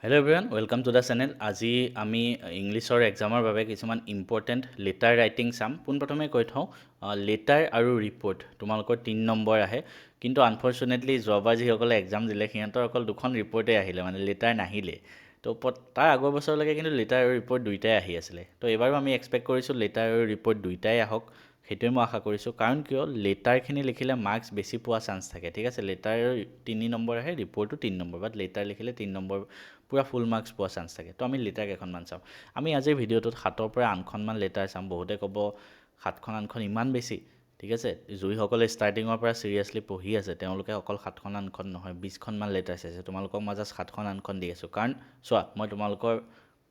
Hello' everyone welcome to the channel. আজি আমি ইংলিছৰ এক্সামৰ বাবে কিছুমান ইম্পৰ্টেণ্ট লেটাৰ ৰাইটিং চাম। পোনপ্ৰথমে কৈ থওঁ, লেটাৰ আৰু ৰিপৰ্ট তোমালোকৰ 3 নম্বৰ আহে, কিন্তু আনফৰ্চুনেটলি যোৱাবাৰ যিসকলে এক্সাম দিলে সিহঁতৰ অকল 2খন ৰিপৰ্টেই আহিলে, মানে লেটাৰ নাহিলে। তো তাৰ আগৰ বছৰলৈকে কিন্তু লেটাৰ আৰু ৰিপৰ্ট দুইটাই আহি আছিলে। তো এইবাৰো আমি এক্সপেক্ট কৰিছোঁ লেটাৰ আৰু ৰিপৰ্ট দুইটাই আহক, সেইটোৱে মই আশা কৰিছোঁ। কাৰণ কিয়, লেটাৰখিনি লিখিলে মাৰ্কছ বেছি পোৱা চান্স থাকে। ঠিক আছে, লেটাৰ 3 নম্বৰ আহে, ৰিপৰ্টো 3 নম্বৰ, বাট লেটাৰ লিখিলে 3 নম্বৰ পূৰা ফুল মাৰ্কছ পোৱা চান্স থাকে। তো আমি লেটাৰ কেইখনমান চাওঁ। আমি আজিৰ ভিডিঅ'টোত 7ৰ পৰা 8খনমান লেটাৰ চাম। বহুতে ক'ব 7খন 8খন ইমান বেছি। ঠিক আছে, যিসকলে ষ্টাৰ্টিঙৰ পৰা চিৰিয়াছলি পঢ়ি আছে তেওঁলোকে অকল 7খন 8খন নহয় 20খনমান লেটাৰ চাইছে। তোমালোকক মই জাষ্ট 7খন 8খন দি আছোঁ, কাৰণ চোৱা, মই তোমালোকৰ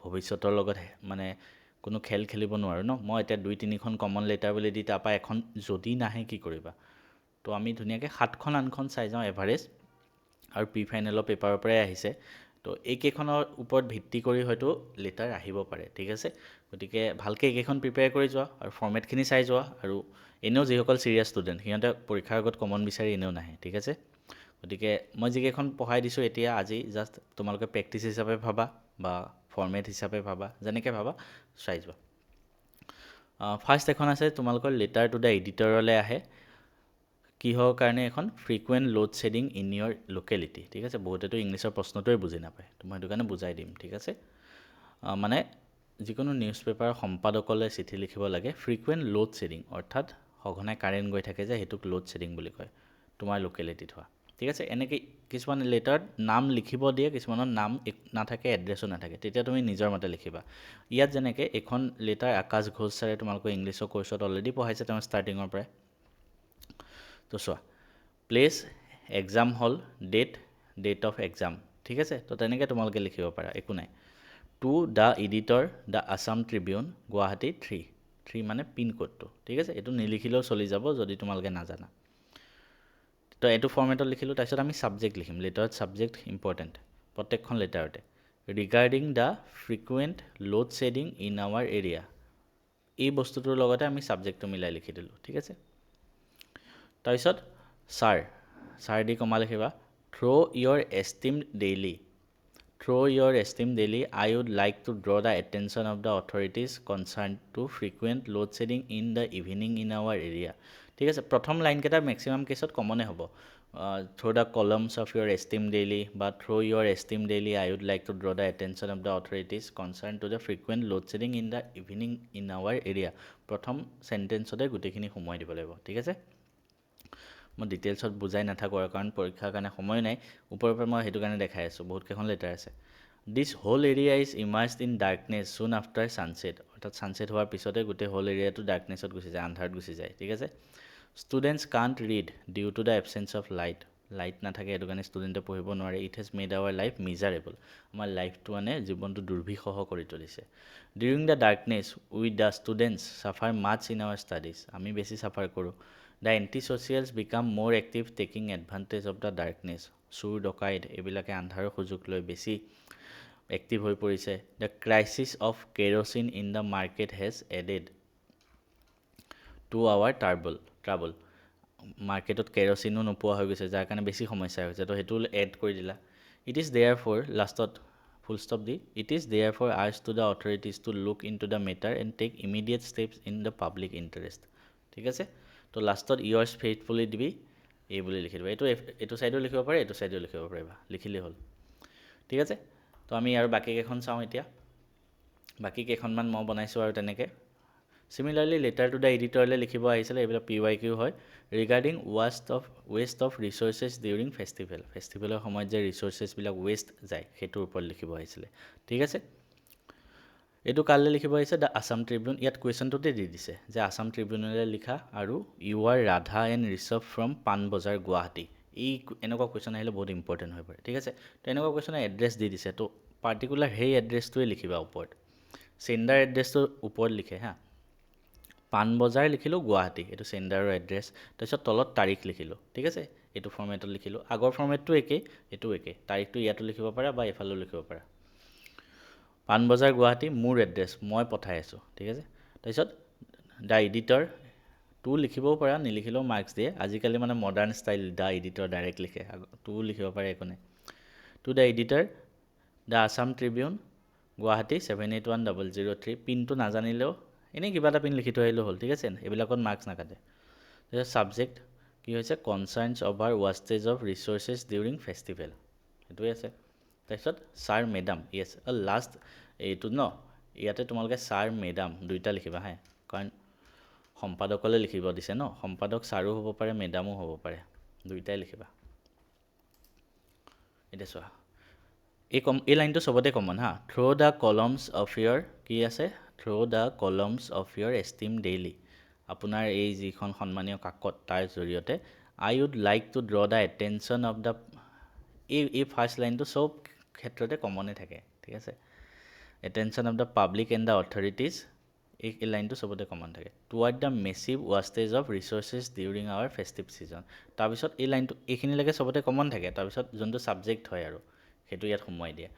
ভৱিষ্যতৰ লগত মানে কোনো খেল খেলিব নোৱাৰোঁ ন। মই এতিয়া 2-3খন কমন লেটাৰ বুলি দি তাৰপৰা এখন যদি নাহে কি কৰিবা। তো আমি ধুনীয়াকৈ 7খন 8খন চাই যাওঁ এভাৰেজ, আৰু প্ৰি ফাইনেলৰ পেপাৰৰ পৰাই আহিছে। তো এইকেইখনৰ ওপৰত ভিত্তি কৰি হয়তো লেটাৰ আহিব পাৰে। ঠিক আছে, গতিকে ভালকৈ এইকেইখন প্ৰিপেয়াৰ কৰি যোৱা আৰু ফৰ্মেটখিনি চাই যোৱা। আৰু এনেও যিসকল চিৰিয়াছ ষ্টুডেণ্ট সিহঁতে পৰীক্ষাৰ আগত কমন বিচাৰি এনেও নাহে। ঠিক আছে, গতিকে মই যিকেইখন পঢ়াই দিছোঁ এতিয়া আজি জাষ্ট তোমালোকে প্ৰেক্টিচ হিচাপে ভাবা বা ফৰ্মেট হিচাপে ভাবা, যেনেকৈ ভাবা চাই যোৱা। ফাৰ্ষ্ট এখন আছে তোমালোকৰ লেটাৰ টু দ্য এডিটৰলৈ আহে। কিহৰ কাৰণে এখন frequent load shedding in your locality. ঠিক আছে, বহুতেতো ইংলিছৰ প্ৰশ্নটোৱে বুজি নাপায়, তো মই সেইটো কাৰণে বুজাই দিম। ঠিক আছে, মানে যিকোনো নিউজ পেপাৰৰ সম্পাদকলৈ চিঠি লিখিব লাগে, ফ্ৰিকুৱেণ্ট লোড শ্বেডিং অৰ্থাৎ সঘনাই কাৰেণ্ট গৈ থাকে যে, সেইটোক লোড শ্বেডিং বুলি কয় তোমাৰ লোকেলিটিত হোৱা। ঠিক আছে, এনেকৈ কিছুমান লেটাৰত নাম লিখিব দিয়ে, কিছুমানৰ নাম নাথাকে, এড্ৰেছো নাথাকে, তেতিয়া তুমি নিজৰ মতে লিখিবা। ইয়াত যেনেকৈ এইখন লেটাৰ আকাশ ঘোষ ছাৰে তোমালোকৰ ইংলিছৰ কোৰ্চত অলৰেডি পঢ়াইছে তেওঁ ষ্টাৰ্টিঙৰ পৰাই। তো চোৱা, place, exam hall, date of exam. ঠিক আছে, তো তেনেকৈ তোমালোকে লিখিব পাৰা, একো নাই। To the editor, the Assam tribune, Guwahati 3 মানে পিনক'ডটো। ঠিক আছে, এইটো নিলিখিলেও চলি যাব যদি তোমালোকে নাজানা। তো এইটো ফৰ্মেটত লিখিলোঁ। তাৰপিছত আমি ছাবজেক্ট লিখিম। লেটাৰত ছাবজেক্ট ইম্পৰ্টেণ্ট প্ৰত্যেকখন লেটাৰতে। Regarding the frequent load shedding in our area, এই বস্তুটোৰ লগতে আমি ছাবজেক্টটো মিলাই লিখি দিলোঁ। ঠিক আছে, তাৰপিছত ছাৰ দি কমা লিখিবা। Through' your esteem daily, I would like to draw the attention of the authorities concerned to frequent load shedding in the evening in our area. ঠিক আছে, প্ৰথম লাইনকেইটা মেক্সিমাম কেছত কমনে হ'ব। Through' the columns of your esteem daily বা through' your esteem daily, I would like to draw the attention of the authorities concerned to the frequent load shedding in the evening in our area. প্ৰথম চেণ্টেঞ্চতে গোটেইখিনি সোমোৱাই দিব লাগিব। ঠিক আছে, মই ডিটেইলছত বুজাই নাথাকোঁ আৰু, কাৰণ পৰীক্ষাৰ কাৰণে সময় নাই। ওপৰৰ পৰা মই সেইটো কাৰণে দেখাই আছোঁ, বহুতকেইখন লেটাৰ আছে। This whole area is emerged in darkness soon after sunset, অৰ্থাৎ ছানছেট হোৱাৰ পিছতে গোটেই হোল এৰিয়াটো ডাৰ্কনেছত গুচি যায়, আন্ধাৰত গুচি যায়। ঠিক আছে, students can't read due to the absence of light নাথাকে, সেইটো কাৰণে ষ্টুডেণ্টে পঢ়িব নোৱাৰে। It has made our life miserable, আমাৰ লাইফটো মানে জীৱনটো দুৰ্বিষহ কৰি তুলিছে। During the darkness with the students suffer much in our studies, আমি বেছি চাফাৰ কৰোঁ। The anti socials become more active taking advantage of the darkness, চোৰ ডকাইত এইবিলাকে আন্ধাৰৰ সুযোগ লৈ বেছি এক্টিভ হৈ পৰিছে। The crisis of kerosene in the market has added to our trouble, মাৰ্কেটত কেৰচিনো নোপোৱা হৈ গৈছে, যাৰ কাৰণে বেছি সমস্যা হৈছে, তো সেইটো এড কৰি দিলা। ইট ইজ দেয়াৰ ফৰ, লাষ্টত ফুল ষ্টপ দি, it is there for urge to the authorities to look into the matter and take immediate steps in the public interest. ঠিক আছে, তো লাষ্টত ইয়ৰ্ছ ফেইথফুলি দিবি, এই বুলি লিখি দিবা। এইটো ছাইডেও লিখিব পাৰে, এইটো ছাইডেও লিখিব পাৰিবা, লিখিলেই হ'ল। ঠিক আছে, তো আমি আৰু বাকী কেইখন চাওঁ এতিয়া। বাকী কেইখনমান মই বনাইছোঁ আৰু তেনেকৈ। চিমিলাৰলি লেটাৰ টু দ্য এডিটৰলৈ লিখিব আহিছিলে, এইবিলাক PYQ হয়। Regarding waste of resources during ফেষ্টিভেলৰ সময়ত যে ৰিচোৰ্চেছবিলাক ৱেষ্ট যায় সেইটোৰ ওপৰত লিখিব আহিছিলে। ঠিক আছে, এইটো কালৈ লিখিব আহিছে, দ্য আছাম ট্ৰিবিউন। ইয়াত কুৱেশ্যনটোতে দি দিছে যে আছাম ট্ৰিবিউনলৈ লিখা, আৰু yours Radha and Rishabh from Panbazar Guwahati. এনেকুৱা কুৱেশ্যন আহিলে বহুত ইম্পৰ্টেণ্ট হৈ পৰে। ঠিক আছে, তো এনেকুৱা কুৱেশ্যনৰ এড্ৰেছ দি দিছে, তো পাৰ্টিকুলাৰ সেই এড্ৰেছটোৱে লিখিবা ওপৰত, চেণ্ডাৰ এড্ৰেছটো ওপৰত লিখে হা। পাণবজাৰ লিখিলোঁ, গুৱাহাটী, এইটো চেণ্ডাৰৰ এড্ৰেছ। তাৰপিছত তলত তাৰিখ লিখিলোঁ। ঠিক আছে, এইটো ফৰ্মেটত লিখিলোঁ, আগৰ ফৰ্মেটটো একেই, এইটো একেই, তাৰিখটো ইয়াতো লিখিব পাৰা বা এইফালেও লিখিব পাৰা। পাণবজাৰ গুৱাহাটী মোৰ এড্ৰেছ, মই পঠাই আছোঁ। ঠিক আছে, তাৰপিছত দ্য এডিটৰ, টু লিখিবও পাৰা, নিলিখিলেও মাৰ্কছ দিয়ে, আজিকালি মানে modern style, the editor direct লিখে, টু লিখিব পাৰে, একো নাই। To the editor, the Assam tribune Guwahati 781003 পিনটো নাজানিলেও এনেই কিবা এটা পিন লিখি থৈ আহিলেও হ'ল ঠিক আছে এইবিলাকত মাৰ্কছ নাকাটে তাৰপিছত ছাবজেক্ট কি হৈছে concerns over wastage of resources during festival সেইটোৱে আছে তাৰপিছত ছাৰ মেডাম য়েছ লাষ্ট এইটো ন ইয়াতে তোমালোকে ছাৰ মেডাম দুইটা লিখিবা হে কাৰণ সম্পাদকলে লিখিব দিছে ন সম্পাদক ছাৰো হ'ব পাৰে মেডামো হ'ব পাৰে দুইটাই লিখিবা এতিয়া চোৱা এই লাইনটো চবতে কমন হা through' the columns of your কি আছে through' the columns of your esteem daily আপোনাৰ এই যিখন সন্মানীয় কাকত তাৰ জৰিয়তে I would like to draw the attention of the এই ফাৰ্ষ্ট লাইনটো চব ক্ষেত্ৰতে কমনে থাকে ঠিক আছে attention of the public and the authorities এই লাইনটো চবতে কমন থাকে toward the massive wastage of resources during our festive season তাৰপিছত এই লাইনটো এইখিনিলৈকে চবতে কমন থাকে তাৰপিছত যোনটো ছাবজেক্ট হয় আৰু সেইটো ইয়াত সোমোৱাই দিয়ে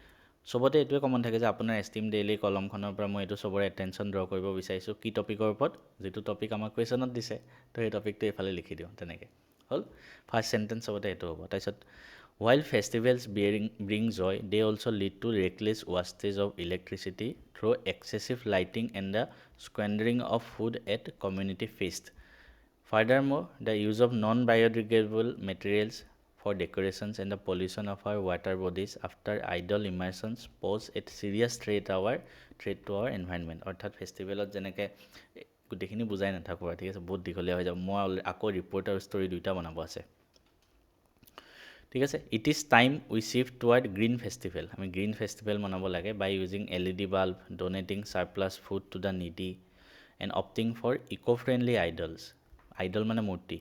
চবতে এইটোৱে কমন থাকে যে আপোনাৰ এষ্টিম ডেইলি কলমখনৰ পৰা মই এইটো চবৰে এটেনশ্যন ড্ৰ কৰিব বিচাৰিছোঁ কি টপিকৰ ওপৰত যিটো টপিক আমাক কুৱেশ্যনত দিছে তো সেই টপিকটো এইফালে লিখি দিওঁ তেনেকৈ হ'ল ফাৰ্ষ্ট চেণ্টেঞ্চ চবতে এইটো হ'ব তাৰপিছত while festivals bring joy they also lead to reckless wastage of electricity through excessive lighting and the squandering of food at community feast furthermore the use of non-biodegradable materials for decorations and the pollution of our water bodies after idle immersions pose a serious threat to our environment অৰ্থাৎ ফেষ্টিভেলত যেনেকৈ গোটেইখিনি বুজাই নাথাকোঁ ঠিক আছে বহুত দীঘলীয়া হৈ যাব মই আকৌ ৰিপৰ্ট আৰু ষ্টৰি দুইটা বনাব আছে ঠিক আছে it is time we shift toward green festival আমি গ্ৰীণ ফেষ্টিভেল মনাব লাগে by using LED bulb donating surplus food to the needy and opting for eco' friendly idol মানে মূৰ্তি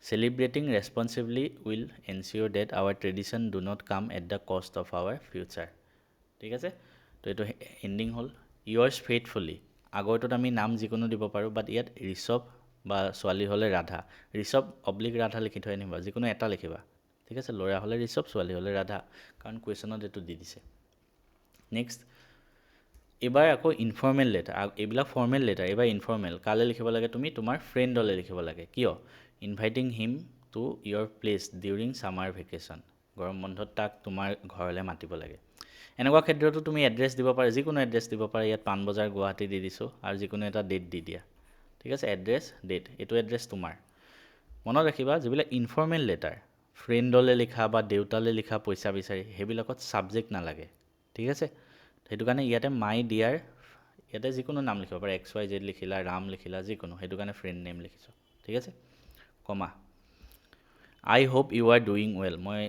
celebrating responsibly will ensure that our tradition do not come at the cost of our future ঠিক আছে তো এইটো ending হ'ল years faithfully আগৰটোত আমি নাম যিকোনো দিব পাৰোঁ বাট ইয়াত ঋষভ বা ছোৱালী হ'লে ৰাধা ঋষভ অব্লিক ৰাধা লিখি থৈ আনিবা যিকোনো এটা লিখিবা ঠিক আছে ল'ৰা হ'লে ঋষভ ছোৱালী হ'লে ৰাধা কাৰণ কুৱেশ্যনত এইটো দি দিছে নেক্সট এইবাৰ আকৌ ইনফৰ্মেল লেটাৰ এইবিলাক ফৰ্মেল লেটাৰ এইবাৰ ইনফৰ্মেল কালে লিখিব লাগে তুমি তোমাৰ ফ্ৰেণ্ডলৈ লিখিব লাগে কিয় inviting him to your place during summer vacation গৰম বন্ধত তাক তোমাৰ ঘৰলৈ মাতিব লাগে এনেকুৱা ক্ষেত্ৰতো তুমি এড্ৰেছ দিব পাৰা যিকোনো এড্ৰেছ দিব পাৰা ইয়াত পাণবজাৰ গুৱাহাটী দি দিছোঁ আৰু যিকোনো এটা ডেট দি দিয়া ঠিক আছে এড্ৰেছ ডেট এইটো এড্ৰেছ তোমাৰ মনত ৰাখিবা যিবিলাক ইনফৰ্মেল লেটাৰ ফ্ৰেণ্ডলৈ লিখা বা দেউতালৈ লিখা পইচা বিচাৰি সেইবিলাকত ছাবজেক্ট নালাগে ঠিক আছে সেইটো কাৰণে ইয়াতে মাই ডিয়াৰ ইয়াতে যিকোনো নাম লিখিব পাৰে XYZ লিখিলা ৰাম লিখিলা যিকোনো সেইটো কাৰণে ফ্ৰেণ্ড নেম লিখিছোঁ ঠিক আছে comma I hope you are doing well মই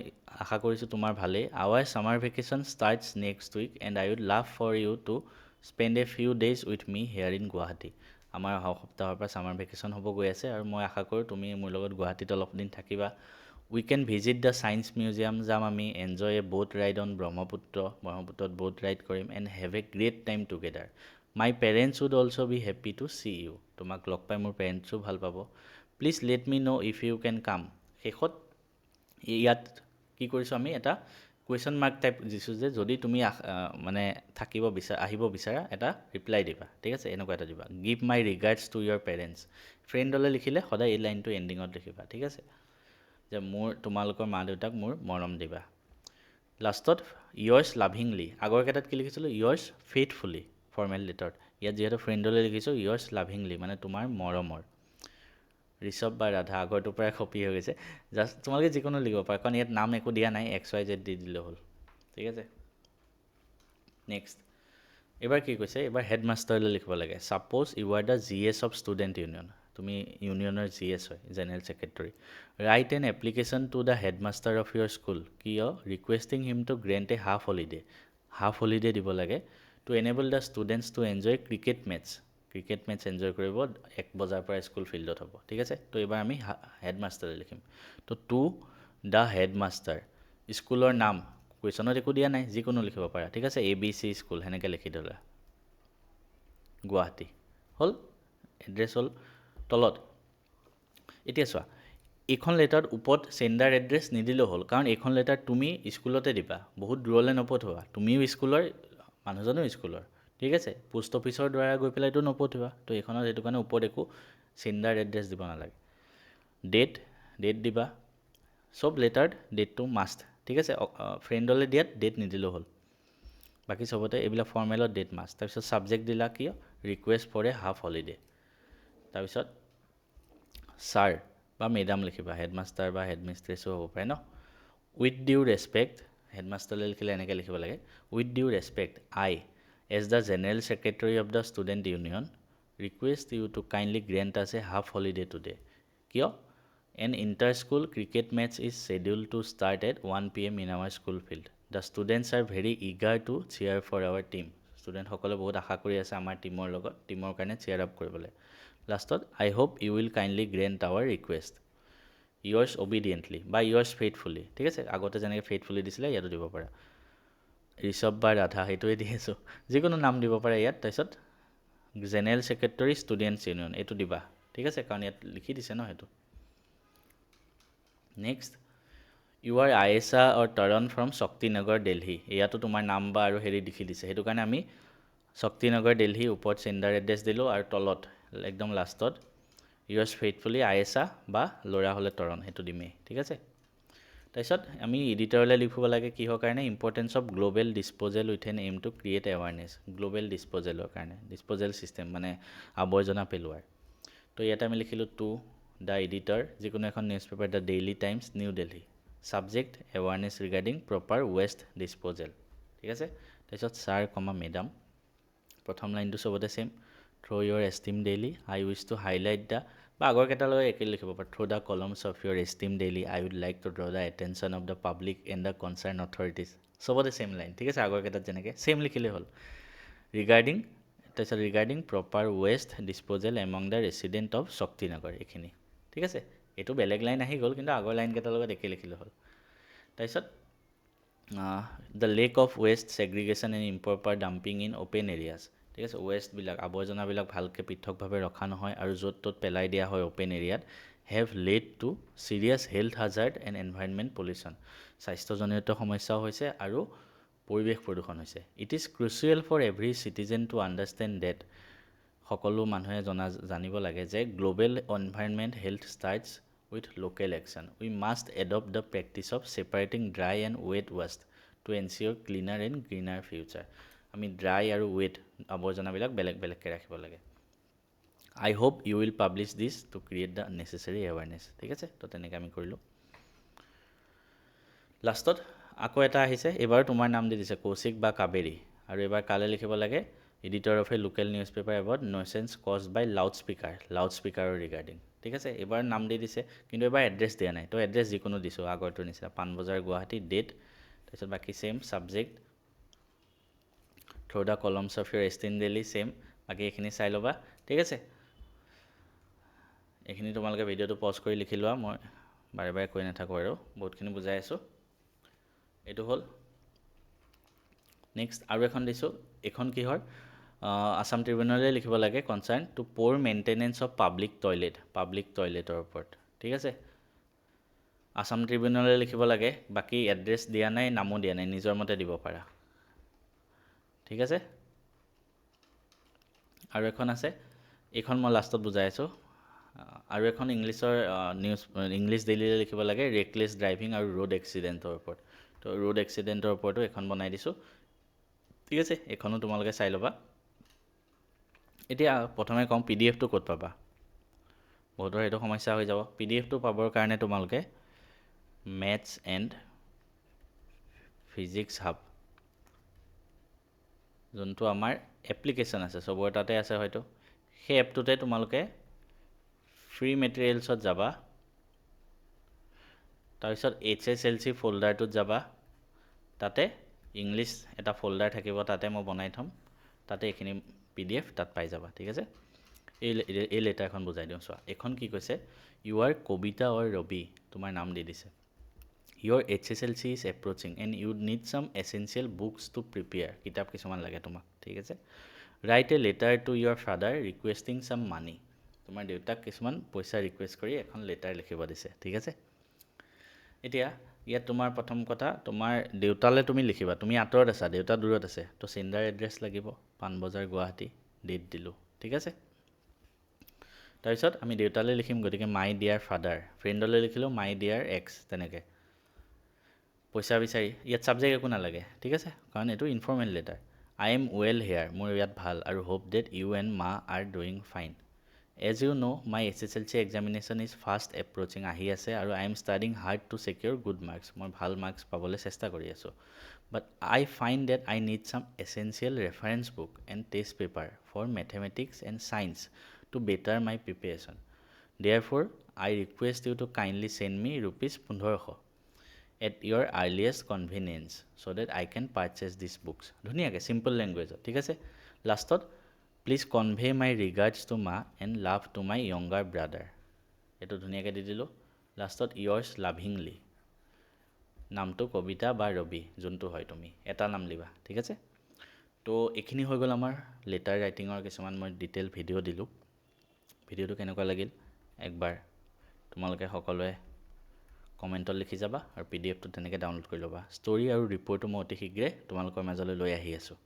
আশা কৰিছোঁ তোমাৰ ভালেই our summer vacation starts next week and I would love for you to spend a few days with me here in Guwahati আমাৰ অহা সপ্তাহৰ পৰা ছামাৰ ভেকেশ্যন হ'ব গৈ আছে আৰু মই আশা কৰোঁ তুমি মোৰ লগত গুৱাহাটীত অলপ দিন থাকিবা we can visit the science museum যাম আমি enjoy a boat ride on ব্ৰহ্মপুত্ৰত ব'ট ৰাইড কৰিম and have a great time together my parents would also' be happy to see you তোমাক লগ পাই মোৰ পেৰেণ্টছো ভাল পাব please let me know' if you can come শেষত ইয়াত কি কৰিছোঁ আমি এটা কুৱেশ্যন মাৰ্ক টাইপ দিছোঁ যে যদি তুমি মানে আহিব বিচাৰা এটা ৰিপ্লাই দিবা ঠিক আছে এনেকুৱা এটা দিবা give my regards to your parents ফ্ৰেণ্ডলৈ লিখিলে সদায় এই লাইনটো এণ্ডিঙত লিখিবা ঠিক আছে যে তোমালোকৰ মা দেউতাক মোৰ মৰম দিবা লাষ্টত ইয়ৰ্ছ লাভিংলি আগৰ কেইটাত কি লিখিছিলোঁ ইয়ৰ্ছ ফেইথফুলি ফৰ্মেল লেটাৰত ইয়াত যিহেতু ফ্ৰেণ্ডলৈ লিখিছোঁ ইয়ৰ্ছ লাভিংলি মানে তোমাৰ মৰমৰ ঋষভ বা ৰাধা আগৰটোৰ পৰাই কপি হৈ গৈছে জাষ্ট তোমালোকে যিকোনো লিখিব পাৰা কাৰণ ইয়াত নাম একো দিয়া নাই XYZ দি দিলেও হ'ল ঠিক আছে নেক্সট এইবাৰ কি কৈছে এইবাৰ হেডমাষ্টাৰলৈ লিখিব লাগে suppose you are the GS of student union তুমি ইউনিয়নৰ GS হয় general secretary write an application to the headmaster of your school কিয় requesting him to grant a half holiday দিব লাগে to enable the students to enjoy cricket matches enjoy কৰিব 1 বজাৰ পৰা school ফিল্ডত হ'ব ঠিক আছে তো এইবাৰ আমি হেডমাষ্টাৰলৈ লিখিম তো টু দ্য হেডমাষ্টাৰ স্কুলৰ নাম কুৱেশ্যনত একো দিয়া নাই যিকোনো লিখিব পাৰা ঠিক আছে ABC স্কুল সেনেকৈ লিখি দিলা গুৱাহাটী হ'ল এড্ৰেছ হ'ল তলত এতিয়া চোৱা এইখন লেটাৰত ওপৰত চেণ্ডাৰ এড্ৰেছ নিদিলেও হ'ল কাৰণ এইখন লেটাৰ তুমি স্কুলতে দিবা বহুত দূৰলৈ নপঠোৱা তুমিও স্কুলৰ মানুহজনো স্কুলৰ ঠিক আছে পোষ্ট অফিচৰ দ্বাৰা গৈ পেলাইতো নপঠিওৱা তো এইখনত সেইটো কাৰণে ওপৰত একো চেণ্ডাৰ এড্ৰেছ দিব নালাগে ডেট দিবা চব লেটাৰত ডেটটো মাষ্ট ঠিক আছে ফ্ৰেণ্ডলৈ দিয়াত ডেট নিদিলেও হ'ল বাকী চবতে এইবিলাক ফৰ্মেলত ডেট মাষ্ট তাৰপিছত ছাবজেক্ট দিলা কি request for a half holiday তাৰপিছত ছাৰ বা মেডাম লিখিবা হেডমাষ্টাৰ বা হেডমিষ্ট্ৰেছো হ'ব পাৰে ন উইথ ডিউ ৰেচপেক্ট হেডমাষ্টাৰলৈ লিখিলে এনেকৈ লিখিব লাগে with due respect I as the general secretary of the student union request you to kindly grant us a half holiday today কিয় an inter school cricket match is schedule to start at 1 PM in our school field the students are very eager to cheer for our team ষ্টুডেণ্টসকলে বহুত আশা কৰি আছে আমাৰ টীমৰ কাৰণে chair up কৰিবলৈ লাষ্টত I hope you will kindly grant our request yours obediently বা yours faithfully ঠিক আছে আগতে যেনেকৈ faithfully দিছিলে ইয়াতো দিব পাৰা ঋষভ বা ৰাধা সেইটোৱে দি আছোঁ যিকোনো নাম দিব পাৰে ইয়াত তাৰপিছত জেনেৰেল ছেক্ৰেটাৰী ষ্টুডেণ্টছ ইউনিয়ন এইটো দিবা ঠিক আছে কাৰণ ইয়াত লিখি দিছে ন সেইটো next you are Ayesha or Tarun from Shaktinagar Delhi ইয়াতো তোমাৰ নাম বা আৰু হেৰি লিখি দিছে সেইটো কাৰণে আমি শক্তিনগৰ দিল্লী ওপৰত চেণ্ডাৰ এড্ৰেছ দিলোঁ আৰু তলত একদম লাষ্টত yours faithfully আয়েছা বা ল'ৰা হ'লে তৰণ সেইটো দিমেই ঠিক আছে তাৰপিছত আমি এডিটৰলৈ লিখিব লাগে কিহৰ কাৰণে importance of global disposal with an aim to create awareness global ডিছপ'জেলৰ কাৰণে ডিছপ'জেল ছিষ্টেম মানে আৱৰ্জনা পেলোৱাৰ তো ইয়াতে আমি লিখিলোঁ টু দ্য এডিটৰ যিকোনো এখন newspaper the daily times new Delhi subject awareness regarding proper waste disposal ঠিক আছে তাৰপিছত ছাৰ কমা মেডাম প্ৰথম লাইনটো চবতে same through your esteem daily I wish to highlight the বা আগৰ কেইটালৈ একে লিখিব পাৰে through the columns of your esteem daily I would like to draw the attention of the public and the concern authorities চবতে same line ঠিক আছে আগৰ কেইটাত যেনেকৈ ছেম লিখিলেই হ'ল ৰিগাৰ্ডিং তাৰপিছত regarding proper waste disposal among the resident of Shaktinagar এইখিনি ঠিক আছে এইটো বেলেগ লাইন আহি গ'ল কিন্তু আগৰ লাইনকেইটাৰ লগত একে লিখিলে হ'ল তাৰপিছত the lack of waste segregation and improper dumping in open areas ঠিক আছে ৱেষ্টবিলাক আৱৰ্জনাবিলাক ভালকৈ পৃথকভাৱে ৰখা নহয় আৰু য'ত ত'ত পেলাই দিয়া হয় অ'পেন এৰিয়াত have led to serious health hazard and environment pollution স্বাস্থ্যজনিত সমস্যাও হৈছে আৰু পৰিৱেশ প্ৰদূষণ হৈছে it is crucial for every citizen to understand that সকলো মানুহে জানিব লাগে যে global environment health starts with local action we must adopt the practice of separating dry and wet waste to ensure cleaner and greener future আমি dry আৰু wet আৱৰ্জনাবিলাক বেলেগ বেলেগকৈ ৰাখিব লাগে I hope you will publish this two create the necessary awareness ঠিক আছে তো তেনেকৈ আমি কৰিলোঁ লাষ্টত আকৌ এটা আহিছে এইবাৰ তোমাৰ নাম দি দিছে কৌশিক বা কাবেৰী আৰু এইবাৰ কালে লিখিব লাগে editor of a local newspaper about nuisance caused by loud স্পীকাৰৰ ৰিগাৰ্ডিং ঠিক আছে এইবাৰ নাম দি দিছে কিন্তু এইবাৰ এড্ৰেছ দিয়া নাই তো এড্ৰেছ যিকোনো দিছোঁ আগৰটোৰ নিচিনা পাণবজাৰ গুৱাহাটী ডেট তাৰপিছত বাকী same subject through the columns of your esteem daily same বাকী এইখিনি চাই ল'বা ঠিক আছে এইখিনি তোমালোকে ভিডিঅ'টো পজ কৰি লিখি লোৱা মই বাৰে বাৰে কৈ নাথাকোঁ আৰু বহুতখিনি বুজাই আছোঁ এইটো হ'ল নেক্সট আৰু এখন দিছোঁ এইখন কিহৰ আছাম ট্ৰিবিউনলৈ লিখিব লাগে concern to poor maintenance of public টয়লেটৰ ওপৰত ঠিক আছে আছাম ট্ৰিবিউনলৈ লিখিব লাগে বাকী এড্ৰেছ দিয়া নাই নামো দিয়া নাই নিজৰ মতে দিব পাৰা ঠিক আছে আৰু এখন আছে এইখন মই লাষ্টত বুজাই আছোঁ আৰু এখন ইংলিছৰ ইংলিছ ডেইলিলৈ লিখিব লাগে ৰেকলেছ ড্ৰাইভিং আৰু ৰোড এক্সিডেণ্টৰ ওপৰত তো ৰোড এক্সিডেণ্টৰ ওপৰতো এখন বনাই দিছোঁ ঠিক আছে এইখনো তোমালোকে চাই ল'বা এতিয়া প্ৰথমে কম PDF টো ক'ত পাবা বহুতৰ সেইটো সমস্যা হৈ যাব PDF টো পাবৰ কাৰণে তোমালোকে মেথছ এণ্ড ফিজিক্স হাব যোনটো আমাৰ এপ্লিকেশ্যন আছে চবৰে তাতে আছে হয়তো সেই এপটোতে তোমালোকে ফ্ৰী মেটেৰিয়েলছত যাবা তাৰপিছত HSLC ফল্ডাৰটোত যাবা তাতে ইংলিছ এটা ফল্ডাৰ থাকিব তাতে মই বনাই থ'ম তাতে এইখিনি PDF তাত পাই যাবা ঠিক আছে এই লেটাৰখন বুজাই দিওঁ চোৱা এইখন কি কৈছে you are Kabita or Rabi তোমাৰ নাম দি দিছে your HSLC is approaching and you'd need some essential books to prepare কিতাপ কিছুমান লাগে তোমাক ঠিক আছে write a letter to your father requesting some money তোমাৰ দেউতাক কিছুমান পইচা ৰিকুৱেষ্ট কৰি এখন লেটাৰ লিখিব দিছে ঠিক আছে এতিয়া ইয়াত তোমাৰ প্ৰথম কথা তোমাৰ দেউতালৈ তুমি লিখিবা তুমি আঁতৰত আছা দেউতা দূৰত আছে তো চেণ্ডাৰ এড্ৰেছ লাগিব পাণবজাৰ গুৱাহাটী ডেট দিলোঁ ঠিক আছে তাৰপিছত আমি দেউতালৈ লিখিম গতিকে মাই ডিয়াৰ ফাদাৰ ফ্ৰেণ্ডলৈ লিখিলোঁ মাই ডিয়াৰ এক্স তেনেকৈ পইচা বিচাৰি ইয়াত ছাবজেক্ট একো নালাগে ঠিক আছে কাৰণ এইটো informal letter I am well here মোৰ ইয়াত ভাল আৰু hope that you and ma are doing fine as you know' my SSLC examination is fast approaching আহি আছে আৰু I am studying hard to secure good marks মই ভাল marks পাবলৈ চেষ্টা কৰি আছোঁ but I find that I need some essential reference book and test paper for mathematics and science to better my preparation there for I request you to kindly send me ₹1500 at your earliest convenience so' that I can purchase this books ধুনীয়াকৈ simple লেংগুৱেজত ঠিক আছে লাষ্টত please convey my regards to ma and love to my younger brother এইটো ধুনীয়াকৈ দি দিলোঁ লাষ্টত years লাভিংলি নামটো কবিতা বা ৰবি যোনটো হয় তুমি এটা নাম লিবা ঠিক আছে তো এইখিনি হৈ গ'ল আমাৰ লেটাৰ ৰাইটিঙৰ কিছুমান মই ডিটেইল ভিডিঅ' দিলোঁ ভিডিঅ'টো কেনেকুৱা লাগিল একবাৰ তোমালোকে সকলোৱে কমেণ্টত লিখি যাবা আৰু PDF টো তেনেকৈ ডাউনলোড কৰি ল'বা ষ্টৰি আৰু ৰিপৰ্টটো মই অতি শীঘ্ৰে তোমালোকৰ মাজলৈ লৈ আহি আছোঁ